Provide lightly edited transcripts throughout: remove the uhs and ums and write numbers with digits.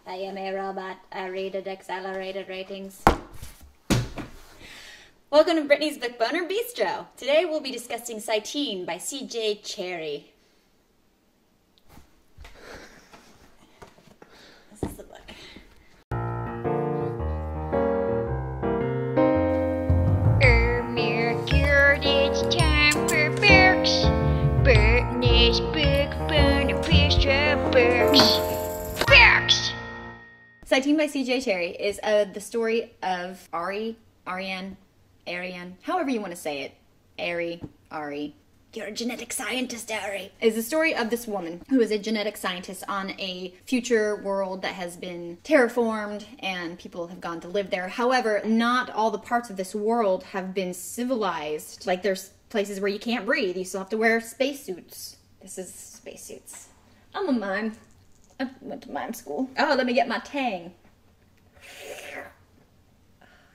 I am a robot. I rated accelerated ratings. Welcome to Brittni's Book Boner Bistro. Today we'll be discussing Cyteen by C.J. Cherryh. This is the book. Mercury, it's time for books. Brittni's Book Boner Bistro books. Books! Cyteen by C.J. Cherryh is the story of Ariane, however you want to say it. Ari. You're a genetic scientist, Ari. Is the story of this woman who is a genetic scientist on a future world that has been terraformed and people have gone to live there. However, not all the parts of this world have been civilized. Like, there's places where you can't breathe. You still have to wear spacesuits. This is spacesuits. I'm a mime. I went to mime school. Oh, let me get my Tang.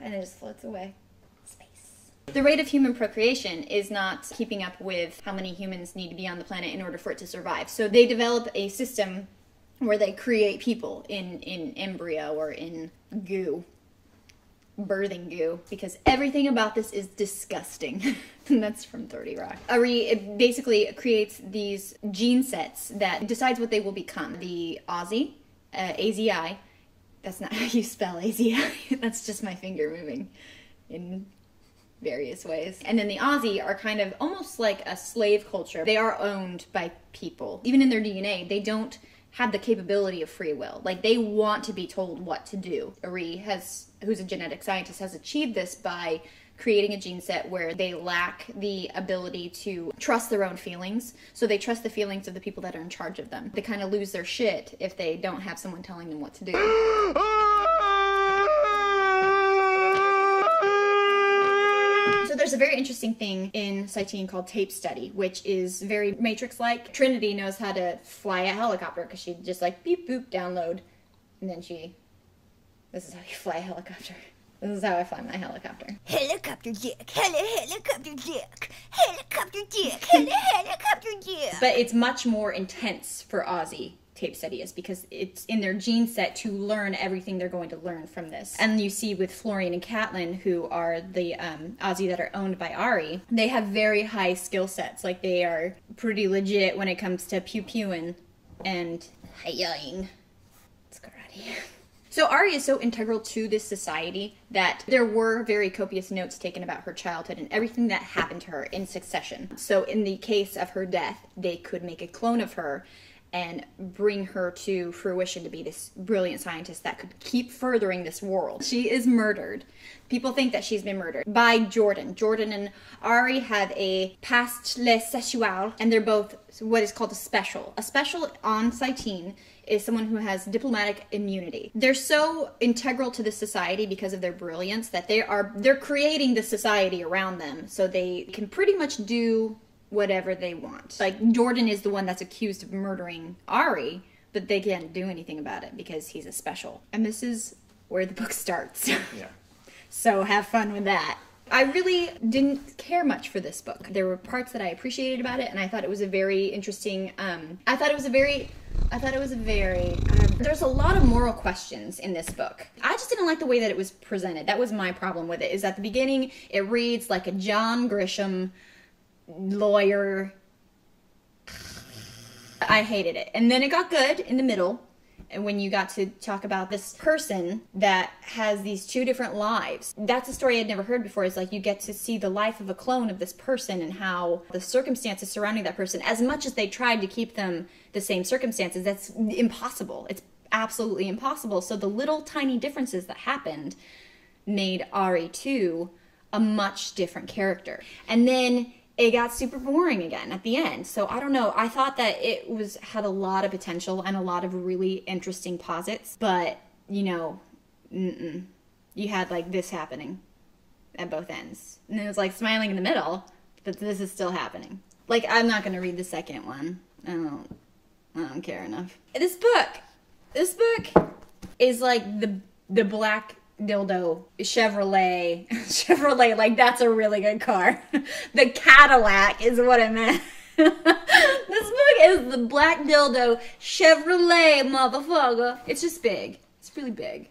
And it just floats away. The rate of human procreation is not keeping up with how many humans need to be on the planet in order for it to survive. So they develop a system where they create people in embryo or in goo. Birthing goo. Because everything about this is disgusting. And that's from 30 Rock. It basically creates these gene sets that decides what they will become. The Aussie, AZI. That's not how you spell AZI. That's just my finger moving in various ways. And then the Aussie are kind of almost like a slave culture. They are owned by people. Even in their DNA, they don't have the capability of free will. Like, they want to be told what to do. Cherryh, who's a genetic scientist, has achieved this by creating a gene set where they lack the ability to trust their own feelings. So they trust the feelings of the people that are in charge of them. They kind of lose their shit if they don't have someone telling them what to do. So there's a very interesting thing in Cyteen called tape study, which is very Matrix-like. Trinity knows how to fly a helicopter because she just like beep boop download, and then this is how you fly a helicopter. This is how I fly my helicopter. Helicopter dick, helicopter dick, helicopter dick, helicopter dick. But it's much more intense for Aussie tape study is because it's in their gene set to learn everything they're going to learn from this. And you see with Florian and Catelyn, who are the Aussie that are owned by Ari, they have very high skill sets. Like, they are pretty legit when it comes to pew-pewing and hi-ying. It's karate. So Ari is so integral to this society that there were very copious notes taken about her childhood and everything that happened to her in succession. So in the case of her death, they could make a clone of her and bring her to fruition to be this brilliant scientist that could keep furthering this world. She is murdered. People think that she's been murdered by Jordan. Jordan and Ari have a past le sexual, and they're both what is called a special. A special on Cyteen is someone who has diplomatic immunity. They're so integral to this society because of their brilliance that they're creating the society around them, so they can pretty much do whatever they want. Like, Jordan is the one that's accused of murdering Ari, but they can't do anything about it because he's a special. And this is where the book starts. Yeah. So have fun with that. I really didn't care much for this book. There were parts that I appreciated about it, and I thought it was a very interesting, there's a lot of moral questions in this book. I just didn't like the way that it was presented. That was my problem with it, is at the beginning, it reads like a John Grisham lawyer. I hated it. And then it got good in the middle, and when you got to talk about this person that has these two different lives. That's a story I'd never heard before. Is like, you get to see the life of a clone of this person and how the circumstances surrounding that person, as much as they tried to keep them the same circumstances, that's impossible. It's absolutely impossible. So the little tiny differences that happened made Ari 2 a much different character. And then it got super boring again at the end. So I don't know. I thought that it had a lot of potential and a lot of really interesting posits, but you know, you had like this happening at both ends, and it was like smiling in the middle, but this is still happening. Like, I'm not gonna read the second one. I don't care enough. This book is like the black dildo Chevrolet, like, that's a really good car. The Cadillac is what I meant. This book is the black dildo Chevrolet, motherfucker. It's just big. It's really big.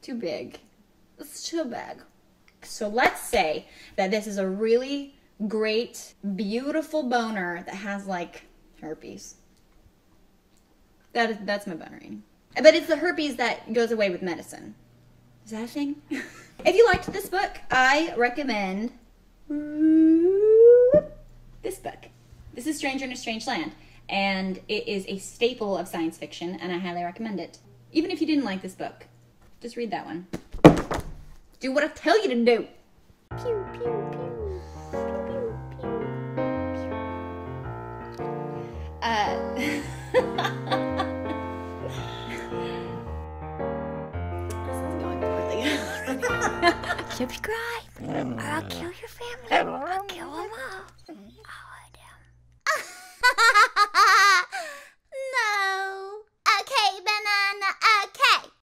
Too big. It's too big. So let's say that this is a really great, beautiful boner that has, like, herpes. That's my bonering. But it's the herpes that goes away with medicine. Is that a thing? If you liked this book, I recommend this book. This is Stranger in a Strange Land, and it is a staple of science fiction, and I highly recommend it. Even if you didn't like this book, just read that one. Do what I tell you to do. Pew, pew, pew. Pew, pew, pew. Subscribe, or I'll kill your family.